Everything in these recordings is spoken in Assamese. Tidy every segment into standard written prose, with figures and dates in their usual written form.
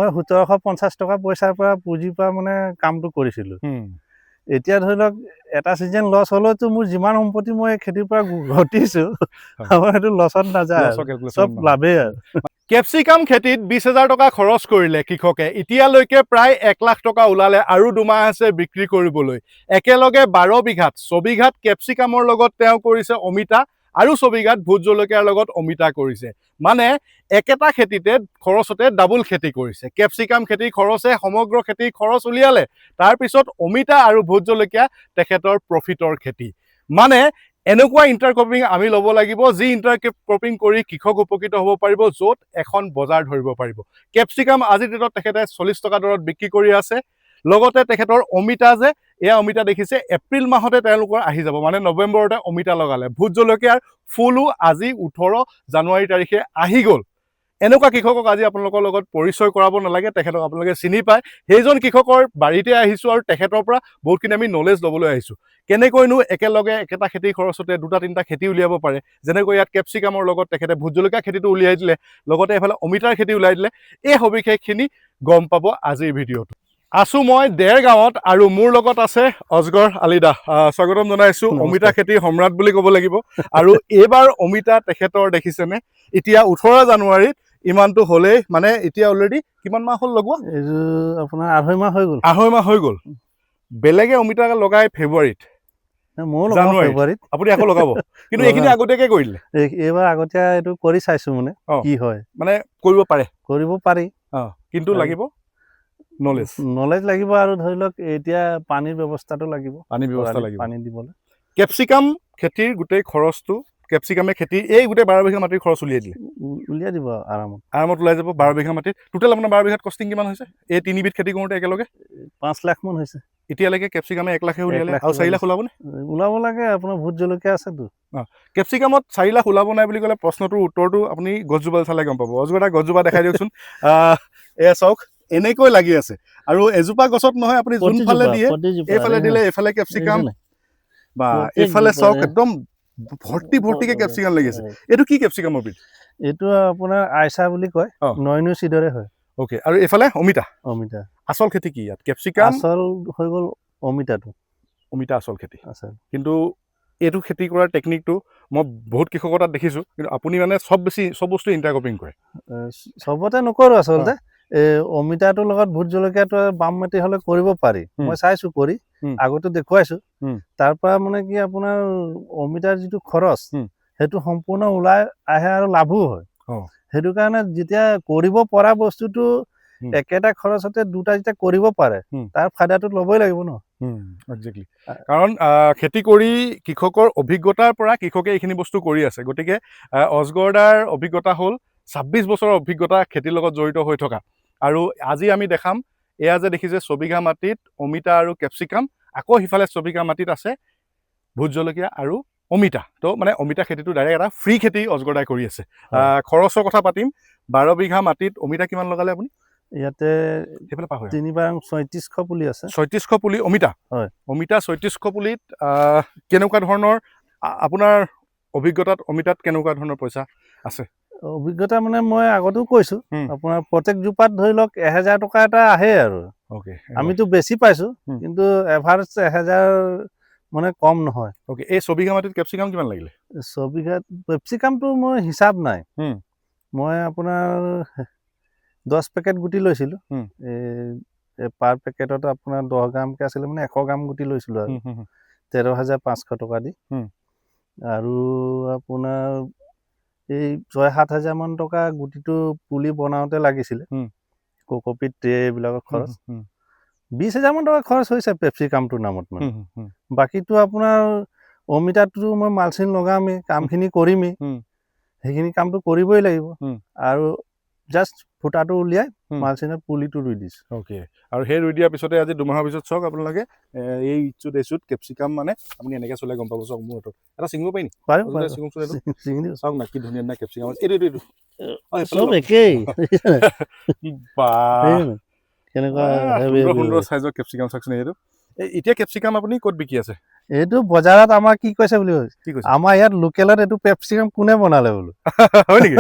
মই 1750 টকা পইচাৰ পৰা পুঁজিৰ পৰা মানে কামটো কৰিছিলোঁ। এতিয়া ধৰি লওক এটা ছিজন লছ হ'লেওতো মোৰ যিমান সম্পত্তি মই খেতিৰ পৰা ঘটিছোঁ আমাৰ সেইটো লছত নাযায়, চব লাভেই আৰু। কেপচিকাম খেতিত 20,000 টকা খৰচ কৰিলে কৃষকে, এতিয়ালৈকে প্ৰায় 1 লাখ টকা ওলালে আৰু 2 মাহ আছে বিক্ৰী কৰিবলৈ। একেলগে 12 বিঘাত 6 বিঘাত কেপচিকামৰ লগত তেওঁ কৰিছে অমিতা আৰু 6 বিঘাত ভোট জলকীয়াৰ লগত অমিতা কৰিছে। মানে একেটা খেতিতে খৰচতে ডাবুল খেতি কৰিছে। কেপচিকাম খেতিৰ খৰচে সমগ্ৰ খেতিৰ খৰচ উলিয়ালে, তাৰপিছত অমিতা আৰু ভোট জলকীয়া তেখেতৰ প্ৰফিটৰ খেতি। মানে এনেকুৱা ইণ্টাৰক্ৰপিং আমি ল'ব লাগিব, যি ইণ্টাৰক্ৰপিং কৰি কৃষক উপকৃত হ'ব পাৰিব, য'ত এখন বজাৰ ধৰিব পাৰিব। কেপচিকাম আজিৰ ডেটত তেখেতে 40 টকা দৰত বিক্ৰী কৰি আছে। লগতে তেখেতৰ অমিতা যে এয়া অমিতা দেখিছে এপ্ৰিল মাহতে তেওঁলোকৰ আহি যাব, মানে নৱেম্বৰতে অমিতা লগালে। ভোট জলকীয়াৰ ফুলো আজি 18 জানুৱাৰী তাৰিখে আহি গ'ল। এনেকুৱা কৃষকক আজি আপোনালোকৰ লগত পৰিচয় কৰাব নালাগে, তেখেতক আপোনালোকে চিনি পায়। সেইজন কৃষকৰ বাৰীতে আহিছোঁ আৰু তেখেতৰ পৰা বহুতখিনি আমি নলেজ ল'বলৈ আহিছোঁ। কেনেকৈনো একেলগে একেটা খেতিৰ খৰচতে 2-3টা খেতি উলিয়াব পাৰে, যেনেকৈ ইয়াত কেপচিকামৰ লগত তেখেতে ভোট জলকীয়া খেতিটো উলিয়াই দিলে, লগতে এফালে অমিতাৰ খেতি উলিয়াই দিলে। এই সবিশেষখিনি গম পাব আজিৰ ভিডিঅ'টো। আছোঁ মই দেৰগাঁৱত আৰু মোৰ লগত আছে অজগৰ আলী দা। স্বাগতম জনাইছোঁ। অমিতা খেতিৰ সম্ৰাট বুলি ক'ব লাগিব। আৰু এইবাৰ অমিতা তেখেতৰ দেখিছেনে, এতিয়া 18 জানুৱাৰীত ইমানটো হ'লেই, মানে এতিয়া অলৰেডি কিমান মাহ হ'ল লগোৱা? এইযোৰ আপোনাৰ 2.5 মাহ হৈ গ'ল। 2.5 মাহ হৈ গ'ল। বেলেগে অমিতা লগাই ফেব্ৰুৱাৰীত, ময়ো লগাওঁ ফেব্ৰুৱাৰীত, আপুনি আকৌ লগাব, কিন্তু এইখিনি আগতীয়াকৈ কৰি দিলে। এইবাৰ আগতীয়া এইটো কৰি চাইছোঁ, মানে কি হয়, মানে কৰিব পাৰে, কৰিব পাৰি। কিন্তু লাগিব নলেজ লাগিব, আৰু ধৰি লওক এতিয়া পানীৰ ব্যৱস্থাটো লাগিব, পানী ব্যৱস্থা লাগিব পানী দিবলৈ। কেপচিকাম খেতিৰ গোটেই খৰচটো, কেপচিকামে খেতিৰ এই গোটেই 12 বিঘা মাটিৰ খৰচ উলিয়াই দিলে, উলিয়াই দিব আৰামত ওলাই যাব। 12 বিঘা মাটিত টোটেল আপোনাৰ 12 বিঘাত কষ্টিং কিমান হৈছে এই 3বিধ খেতি কৰোঁতে একেলগে? 5 লাখ মান হৈছে এতিয়ালৈকে। কেপচিকামে 1 লাখে উলিয়ালে, আৰু 4 লাখ ওলাবনে? ওলাব লাগে। আপোনাৰ ভোট জলকীয়া আছেতো। কেপচিকামত 4 লাখ ওলাব নাই বুলি ক'লে প্ৰশ্নটোৰ উত্তৰটো আপুনি গছজোপা চালে গম পাব। অজগৰ দা গছজোপা দেখাই দিয়কচোন। এয়া চাওক, এনেকৈ লাগি আছে। আৰু এজোপা গছত নহয়, আপুনি যোনফালে দিয়ে, এইফালে দিলে এইফালে কেপচিকাম, বা এইফালে চাওক একদম ভৰ্তিকে কেপচিকাম লাগিছে। এইটো কি কেপচিকামৰ বিধ? এইটো আপোনাৰ আইচা বুলি কয়, 9 চিডৰে হয়। অ'কে। আৰু এইফালে অমিতা। আচল খেতি কি ইয়াত? কেপচিকাম আচল হৈ গ'ল অমিতাটো। অমিতা আচল খেতি। কিন্তু এইটো খেতি কৰাৰ টেকনিকটো মই বহুত কৃষকৰ তাত দেখিছোঁ, কিন্তু আপুনি মানে চব বস্তু ইণ্টাৰক্ৰপিং কৰে। চবতে নকৰোঁ আচলতে। অমিতাটোৰ লগত ভোট জলকীয়াটো বাম মাটি হ'লে কৰিব পাৰি, মই চাইছোঁ কৰি, আগতে দেখুৱাইছোঁ। তাৰ পৰা মানে কি আপোনাৰ অমিতাৰ যিটো খৰচ, সেইটো সম্পূৰ্ণ ওলাই আহে আৰু লাভো হয়। সেইটো কাৰণে যেতিয়া কৰিব পৰা বস্তুটো একেটা খৰচতে দুটা যেতিয়া কৰিব পাৰে, তাৰ ফাইদাটো ল'বই লাগিব ন। একজেক্টলি। কাৰণ খেতি কৰি কৃষকৰ অভিজ্ঞতাৰ পৰা কৃষকে এইখিনি বস্তু কৰি আছে। গতিকে অজগৰদাৰ অভিজ্ঞতা হ'ল 26 বছৰৰ অভিজ্ঞতা খেতিৰ লগত জড়িত হৈ থকা। আৰু আজি আমি দেখাম, এয়া যে দেখিছে 6 বিঘা মাটিত অমিতা আৰু কেপচিকাম, আকৌ সিফালে 6 বিঘা মাটিত আছে ভোট জলকীয়া আৰু অমিতা। তো মানে অমিতা খেতিটো ডাইৰেক্ট এটা ফ্ৰী খেতি অজগৰদাই কৰি আছে। খৰচৰ কথা পাতিম। 12 বিঘা মাটিত অমিতা কিমান লগালে আপুনি? ইয়াতে 3,3600 পুলি আছে। 3600 পুলি অমিতা? হয়। অমিতা 3600 পুলিত কেনেকুৱা ধৰণৰ আপোনাৰ অভিজ্ঞতাত অমিতাত কেনেকুৱা ধৰণৰ পইচা আছে? অভিজ্ঞতা মানে মই আগতেও কৈছোঁ, আপোনাৰ প্ৰত্যেক জোপাত ধৰি লওক 1000 টকা এটা আহে আৰু। আমিতো বেছি পাইছোঁ, কিন্তু এভাৰেজ 1000 মানে কম নহয়। অ'কে। এই 6 বিঘা মাটিত কেপচিকাম কিমান লাগিলে? 6 বিঘাত কেপচিকামটো মোৰ হিচাপ নাই। মই আপোনাৰ 10 পেকেট গুটি লৈছিলোঁ। পাৰ পেকেটত আপোনাৰ 10 গ্ৰামকৈ আছিলে, মানে 100 গ্ৰাম গুটি লৈছিলোঁ আৰু 13,500 টকা দি। আৰু আপোনাৰ এই 6-7 হাজাৰ মান টকা গুটিটো পুলি বনাওঁতে লাগিছিলে। ককপিট ট্ৰে এইবিলাকৰ খৰচ 20,000 মান টকা খৰচ হৈছে কেপচিকামটোৰ নামত। মানে বাকীটো আপোনাৰ অমিতাটো মই মালচিং লগামেই, কামখিনি কৰিমেই, সেইখিনি কামটো কৰিবই লাগিব। আৰু জাষ্ট ফুটাটো উলিয়াই মালচিঙত পুলিটো ৰুই দিছোঁ। অ'কে। আৰু সেই ৰুই দিয়াৰ পিছতে আজি 2 মাহৰ পিছত চাওক আপোনালোকে এই ইচ্যুত কেপচিকাম, মানে আপুনি এনেকৈ চলাই গম পাব। চাওক মোৰ হাতত এটা ছিঙিব পাৰি নি? চাওক না কি ধুনীয়া ধুনীয়া কেপচিকাম আছে। এইটো চব একেই। কেনেকুৱা সুন্দৰ চাইজৰ কেপচিকাম চাওকচোন। এইটো এতিয়া কেপচিকাম আপুনি ক'ত বিকি আছে? এইটো বজাৰত আমাৰ কি কৈছে বুলি কৈছে, আমাৰ ইয়াত লোকেলত এইটো কেপচিকাম কোনে বনালে বোলো। হয় নেকি?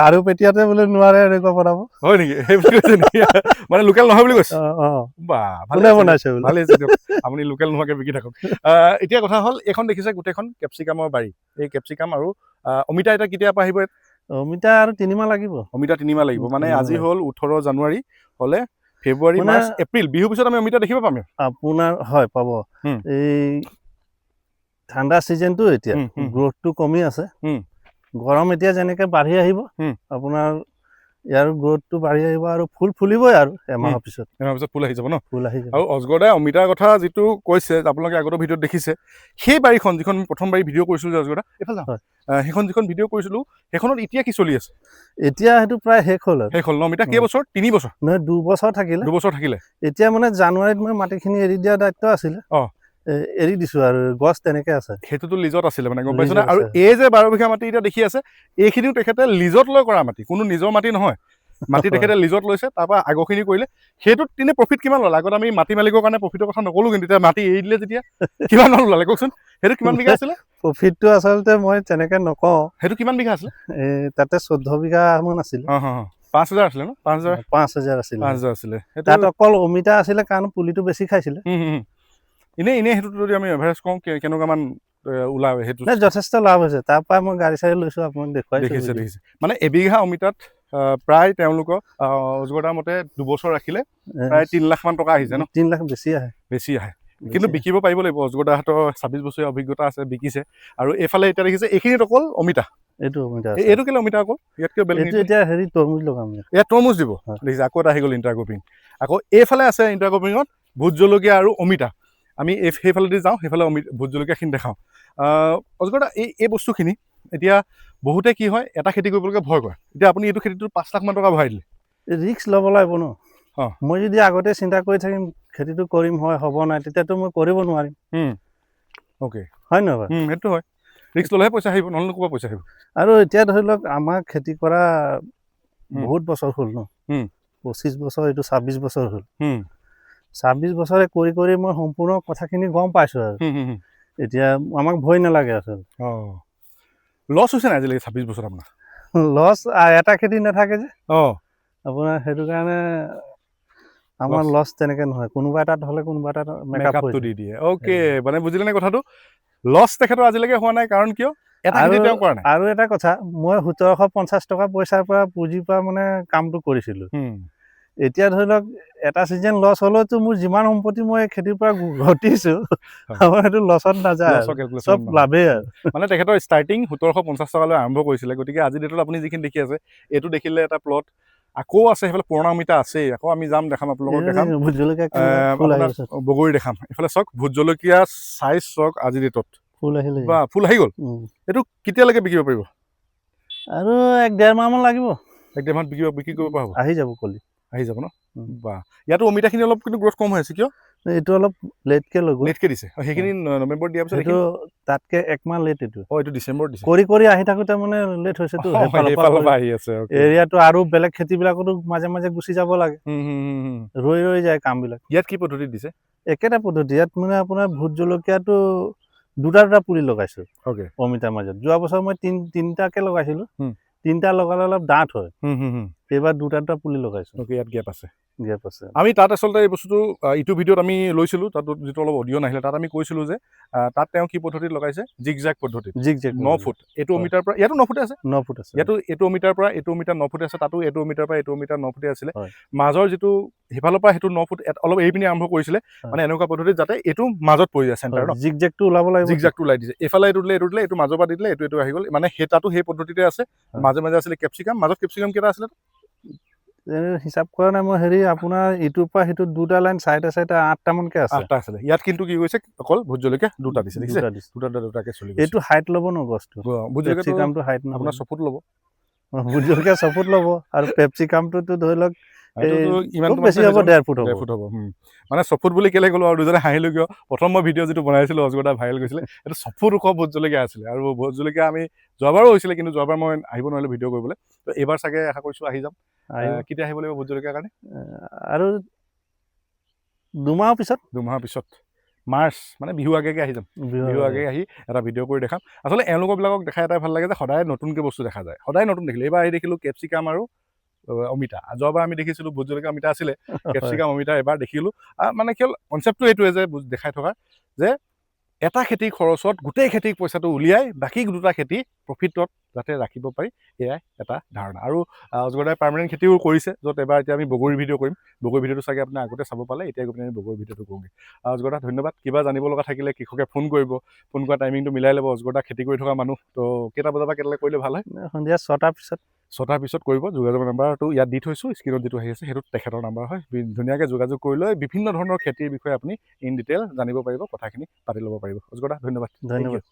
আৰু পেটিয়াতে বোলে নোৱাৰে এনেকুৱা বনাব হয় নেকি সেই বুলি কৈছে নেকি মানে লোকেল নহয় বুলি কৈছে বা ভালে বনাইছে বোলে ভালে আছে দিয়ক আপুনি লোকেল নোহোৱাকে বিকি থাকক এতিয়া কথা হ'ল এইখন দেখিছে গোটেইখন কেপচিকামৰ বাৰী এই কেপচিকাম আৰু অমিতা এতিয়া কেতিয়াৰ পৰা আহিব অমিতা আৰু 3 মাহ লাগিব অমিতা 3 মাহ লাগিব মানে আজি হ'ল 18 জানুৱাৰী হ'লে ফেব্ৰুৱাৰী মানে মাৰ্চ এপ্ৰিল বিহুৰ পিছত আমি অমিতা দেখিব পাম আপোনাৰ হয় পাব এই ঠাণ্ডা চিজনটো এতিয়া গ্ৰোথটো কমি আছে গৰম এতিয়া যেনেকে বাঢ়ি আহিব আপোনাৰ ইয়াৰ গ্ৰোথটো বাঢ়ি আহিব আৰু ফুল ফুলিবই আৰু এমাহৰ পিছত ফুল আহি যাব ন ফুল আহি যাব আৰু অজগৰদাই অমিতাৰ কথা যিটো কৈছে আপোনালোকে আগতে ভিডিঅ'ত দেখিছে সেই বাৰীখন যিখন প্ৰথম বাৰী ভিডিঅ' কৰিছিলোঁ যে অজগৰদা এইফালে যাওঁ সেইখন যিখন ভিডিঅ' কৰিছিলোঁ সেইখনত এতিয়া কি চলি আছে এতিয়া সেইটো প্ৰায় শেষ হ'ল ন অমিতা কেইবছৰ 3 বছৰ নহয় 2 বছৰ থাকিলে 2 বছৰ থাকিলে এতিয়া মানে জানুৱাৰীত মই মাটিখিনি এৰি দিয়া দায়িত্ব আছিলে এৰি দিছো আৰু গছ তেনেকে আছে সেইটোতো লিজত আছিলে মানে গম পাইছো না আৰু এই যে 12 বিঘা মাটি এতিয়া দেখি আছে এইখিনিও তেখেতে লিজত লৈ কৰা মাটি কোনো নিজৰ মাটি নহয় মাটি তেখেতে লিজত লৈছে তাৰপৰা আগৰখিনি কৰিলে সেইটোত তিনি প্ৰফিট কিমান ল'লে আগত আমি মাটি মালিকৰ কাৰণে প্ৰফিটৰ কথা নকলো কিন্তু এতিয়া মাটি এৰি দিলে যেতিয়া কিমান মান ল'লে কওকচোন সেইটো কিমান বিঘা আছিলে প্ৰফিটটো আচলতে মই তেনেকে নকওঁ সেইটো কিমান বিঘা আছিলে তাতে 14 বিঘা মান আছিলে 5000 আছিলে ন 5000 আছিলে 5000 আছিলে তাত অকল অমিতা আছিলে কাৰণ পুলিটো বেছি খাইছিলে এনেই সেইটোত যদি আমি এভাৰেজ কওঁ কেনেকুৱা মান ওলাব সেইটো যথেষ্ট লাভ হৈছে তাৰ পৰা মই গাড়ী চাড়ী লৈছো আপোনাক দেখুৱাইছো দেখিছে মানে এবিঘা অমিতাত প্ৰায় তেওঁলোকৰ অজগৰদাৰ মতে 2 বছৰ ৰাখিলে প্ৰায় 3 লাখ মান টকা আহিছে ন 3 লাখ বেছি আহে কিন্তু বিকিব পাৰিব লাগিব অজগৰদাহঁতৰ 26 বছৰীয়া অভিজ্ঞতা আছে বিকিছে আৰু এইফালে এতিয়া দেখিছে এইখিনিত অকল অমিতা এইটো কেলে অমিতা অকল ইয়াত কিয় বেলেগ এতিয়া হেৰি তৰমুজ লগাম ইয়াত তৰমুজ দিব দেখিছে আকৌ এটা আহি গ'ল ইণ্টাৰক্ৰপিং আকৌ এইফালে আছে ইণ্টাৰক্ৰপিঙত ভোট জলকীয়া আৰু অমিতা আমি সেইফালেদি যাওঁ সেইফালে ভোট জলকীয়াখিনি দেখাওঁ অজগৰদা এই বস্তুখিনি এতিয়া বহুতে কি হয় এটা খেতি কৰিবলৈকে ভয় কৰে এতিয়া আপুনি এইটো খেতিটো 5 লাখ মান টকা ভৰাই দিলে ৰিস্ক ল'ব লাগিব ন মই যদি আগতে চিন্তা কৰি থাকিম খেতিটো কৰিম হয় হ'ব নাই তেতিয়াতো মই কৰিব নোৱাৰিম অ'কে হয় নহয় সেইটো হয় ৰিস্ক ল'লেহে পইচা আহিব নহ'লে ক'ৰপৰা পইচা আহিব আৰু এতিয়া ধৰি লওক আমাৰ খেতি কৰা বহুত বছৰ হ'ল ন 25 বছৰ এইটো 26 বছৰ হ'ল 26 বছৰে কৰি কৰি মই সম্পূৰ্ণ কথাখিনি গম পাইছো আৰু এতিয়া আমাক ভয় নালাগে আচলতে লছ হৈছে নাই আজিলৈকে 26 বছৰত আপোনাৰ লছ এটা খেতি নাথাকে যে আপোনাৰ সেইটো কাৰণে আমাৰ লছ তেনেকে নহয় কোনোবা এটাত হ'লে কোনোবা এটাত মেকআপটো দি দিয়ে অ'কে মানে বুজিলে নে কথাটো লছ তেখেতৰ আজিলৈকে হোৱা নাই কাৰণ কিয় এটা খেতি তেওঁ কৰা নাই আৰু এটা কথা মই 1750 টকা পইচাৰ পৰা পুঁজিৰ পৰা মানে কামটো কৰিছিলো এতিয়া ধৰি লওক এটা চিজন লছ হ'লেওতো মোৰ যিমান সম্পত্তি মই খেতিৰ পৰা ঘটিছো আমাৰ সেইটো লছত নাযায় চব লাভেই আৰু মানে তেখেতৰ ষ্টাৰ্টিং 1750 টকালৈ আৰম্ভ কৰিছিলে গতিকে আজি ডেটত আপুনি যিখিনি দেখি আছে এইটো দেখিলে এটা প্লট আকৌ আছে সেইফালে পুৰণা অমিতা আছেই আকৌ আমি যাম দেখাম আপোনালোকক দেখাম ভোট জলকীয়া বগৰী দেখাম এইফালে চাওক ভোট জলকীয়া চাইজ চাওক আজি ডেটত ফুল আহি গ'ল এইটো কেতিয়ালৈকে বিকিব পাৰিব আৰু 1-1.5 মাহ মান লাগিব 1-1.5 মাহ বিক্ৰী কৰিব পৰা হ'ব আহি যাব কলি আহি যাব ন বা ইয়াতো অমিতাখিনি অলপ কিন্তু গ্ৰোথ কম হৈ আছে কিয় এইটো অলপ লেটকে দিছে সেইখিনি নৱেম্বৰ দিয়াৰ পিছত এইটো তাতকে 1 মাহ লেট এইটো ডিচেম্বৰ দিছে কৰি আহি থাকোতে মানে লেট হৈছেতো আহি আছে এৰিয়াটো আৰু বেলেগ খেতিবিলাকতো মাজে মাজে গুচি যাব লাগে ৰৈ যায় কামবিলাক ইয়াত কি পদ্ধতি দিছে একেটা পদ্ধতি ইয়াত মানে আপোনাৰ ভোট জলকীয়াটো দুটা পুলি লগাইছো অমিতাৰ মাজত যোৱা বছৰ মই তিনিটাকে লগাইছিলো 3টা লগালে অলপ ডাঠ হয় এইবাৰ দুটা পুলি লগাইছো ইয়াত গেপ আছে আছে আমি তাত আচলতে এই বস্তুটো ইটো ভিডিঅ'ত আমি লৈছিলো তাত যিটো অলপ অডিঅ' নাহিলে তাত আমি কৈছিলো যে তাত তেওঁ কি পদ্ধতিত লগাইছে জিগজাগ পদ্ধতিত 9 ফুট এইটো অমিতাৰ পৰা ইয়াতো 9 ফুট আছে ইয়াতো এইটো অমিতাৰ পৰা এইটো অমিতাৰ 9 ফুট আছে তাতো এইটো অমিতাৰ পৰা এইটো অমিতাৰ 9 ফুট আছিলে মাজৰ যিটো সিফালৰ পৰা সেইটো 9 ফুট অলপ এৰি পিনি আৰম্ভ কৰিছিলে মানে এনেকুৱা পদ্ধতিত যাতে এইটো মাজত পৰি যায় চেণ্টাৰ ন জিগজাগটো ওলাব লাগিব জিগজাগটো ওলাই দিছে এইফালে এইটো দিলে এইটো মাজৰ পৰা দিলে এইটো আহি গ'ল মানে তাতো সেই পদ্ধতিতে আছে মাজে মাজে আছিলে কেপচিকাম মাজত কেপচিকাম কেইটা আছিলে হিচাপ কৰা নাই মই হেৰি আপোনাৰ ইটোৰ পৰা সিটো দুটা লাইন চাইডে 8টা মানকে আছে 8টা আছিলে ইয়াত কিন্তু কি কৈছে অকল ভোট জলকীয়া দুটা দিছে দেখিছে দুটাকে চলি গৈছে এইটো হাইট ল'ব ন গছটো ভোট জলকীয়াটো হাইট আপোনাৰ 6 ফুট ল'ব ভোট জলকীয়া 6 ফুট ল'ব আৰু পেপচিকামটো ধৰি লওক ইমান বেছি হ'ব 1.5 ফুট হ'ব মানে 6 ফুট বুলি কেলে গ'লো আৰু দুজনে হাঁহিলো কিয় প্ৰথম মই ভিডিঅ' যিটো বনাইছিলো অজগৰদা ভাইৰেল গৈছিলে এইটো 6 ফুট ওখ ভোট জলকীয়া আছিলে আৰু ভোট জলকীয়া আমি যোৱাবাৰো হৈছিলে কিন্তু যোৱাবাৰ মই আহিব নোৱাৰিলো ভিডিঅ' কৰিবলৈ তো এইবাৰ চাগে আশা কৰিছো আহি যাম কেতিয়া আহিব লাগিব ভোট জলকীয়াৰ কাৰণে আৰু 2 মাহৰ পিছত মাৰ্চ মানে বিহু আগে আহি যাম, বিহু আগে আহি এটা ভিডিঅ' কৰি দেখাম। আচলতে এওঁলোকবিলাকক দেখাই এটাই ভাল লাগে যে সদায় নতুনকৈ বস্তু দেখা যায়, সদায় নতুন দেখিলোঁ। এইবাৰ আহি দেখিলোঁ কেপচিকাম আৰু অমিতা। যোৱাবাৰ আমি দেখিছিলোঁ ভোট জলকীয়া অমিতা আছিলে, কেপচিকাম অমিতা এবাৰ দেখিলোঁ। মানে কি হ'ল কনচেপ্টটো এইটোৱে যে দেখাই থকা যে এটা খেতিৰ খৰচত গোটেই খেতিৰ পইচাটো উলিয়াই বাকী দুটা খেতি প্ৰফিটত যাতে ৰাখিব পাৰি, এয়াই এটা ধাৰণা। আৰু অজগৰদাই পাৰ্মানেণ্ট খেতিও কৰিছে, য'ত এবাৰ এতিয়া আমি বগৰীৰ ভিডিঅ' কৰিম। বগৰীৰ ভিডিঅ'টো চাগে আপুনি আগতে চাব পালে, এতিয়া গৈ পিনে আমি বগৰীৰ ভিডিঅ'টো কৰোঁগৈ। অজগৰদা ধন্যবাদ। কিবা জানিব লগা থাকিলে কৃষকে ফোন কৰিব, ফোন কৰা টাইমিংটো মিলাই ল'ব। অজগৰদা খেতি কৰি থকা মানুহ, তো কেইটা বজাৰ পৰা কেইটালৈ কৰিলে ভাল হয়? সন্ধিয়া 6টাৰ পিছত। 6টাৰ পিছত কৰিব। যোগাযোগৰ নাম্বাৰটো ইয়াত দি থৈছোঁ, স্ক্ৰীণত যিটো আহি আছে সেইটোত তেখেতৰ নাম্বাৰ হয়। ধুনীয়াকৈ যোগাযোগ কৰি লৈ বিভিন্ন ধৰণৰ খেতিৰ বিষয়ে আপুনি ইন ডিটেইল জানিব পাৰিব, কথাখিনি পাতি ল'ব পাৰিব। অজগৰদা ধন্যবাদ। ধন্যবাদ।